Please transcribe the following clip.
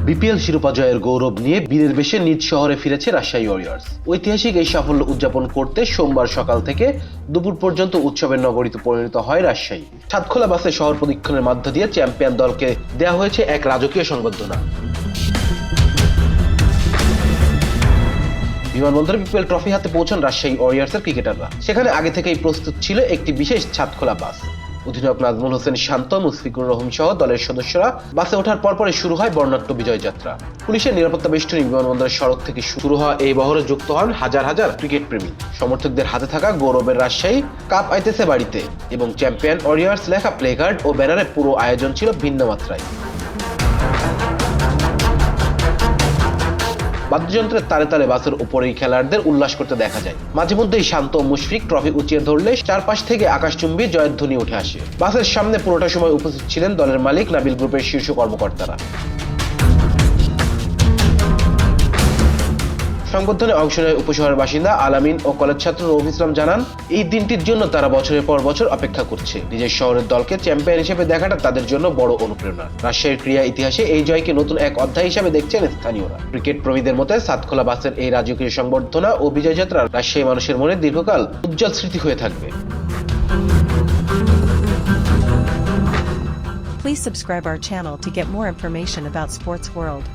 BPL শিরোপা জয়ের গৌরব নিয়ে বীরের বেশে নিজ শহরে ফিরেছে রাজশাহী ওয়ারিয়র্স। ঐতিহাসিক এই সাফল্য উদযাপন করতে সোমবার সকাল থেকে দুপুর পর্যন্ত উৎসবের নগরীতে পরিণত হয় রাজশাহী। ছাদখোলা বাসে শহর প্রদক্ষিণের মধ্য দিয়ে চ্যাম্পিয়ন দলকে দেয়া হয়েছে এক রাজকীয় সংবর্ধনা। বিমানবন্দরে বিপিএল ট্রফি হাতে পৌঁছান রাজশাহী ওয়ারিয়র্সের ক্রিকেটাররা। সেখানে আগে থেকেই প্রস্তুত ছিল একটি বিশেষ ছাদখোলা বাস। অধিনায়ক নাজমুল হোসেন শান্ত, মুশফিকুর রহিম সহ দলের সদস্যরা বাসে ওঠার পরপরই শুরু হয় বর্ণাঢ্য বিজয় যাত্রা। পুলিশের নিরাপত্তা বেষ্টনী বিমানবন্দরের সড়ক থেকে শুরু হওয়া এই বহরে যুক্ত হন হাজার হাজার ক্রিকেট প্রেমী। সমর্থকদের হাতে থাকা গৌরবের রাজশাহী, কাপ আইতেছে বাড়িতে এবং চ্যাম্পিয়ন ওয়ারিয়র্স লেখা প্লেকার্ড ও ব্যানারে পুরো আয়োজন ছিল ভিন্ন মাত্রায়। বাদ্যযন্ত্রের তালে তালে বাসের উপরেই খেলোয়াড়দের উল্লাস করতে দেখা যায়। মাঝে মধ্যেই শান্ত ও মুশফিক ট্রফি উঁচিয়ে ধরলে চারপাশ থেকে আকাশচুম্বী জয়ের ধ্বনি উঠে আসে। বাসের সামনে পুরোটা সময় উপস্থিত ছিলেন দলের মালিক নাবিল গ্রুপের শীর্ষ কর্মকর্তারা। সংবর্ধনায় অংশ নেয় উপশহরের বাসিন্দা আলামিন ও কলেজ ছাত্র রৌফ ইসলাম জানান, এই দিনটির জন্য তারা বছরের পর বছর অপেক্ষা করছে। নিজের শহরের দলকে চ্যাম্পিয়ন হিসেবে দেখাটা তাদের জন্য বড় অনুপ্রেরণা। রাজশাহীর ক্রীড়া ইতিহাসে এই জয়কে নতুন এক অধ্যায় হিসেবে দেখছেন স্থানীয়রা। ক্রিকেট প্রেমীদের মতে ছাদখোলা বাসের এই রাজকীয় সংবর্ধনা ও বিজয় যাত্রা রাজশাহী মানুষের মনে দীর্ঘকাল উজ্জ্বল স্মৃতি হয়ে থাকবে। Please subscribe our channel to get more information about Sports World.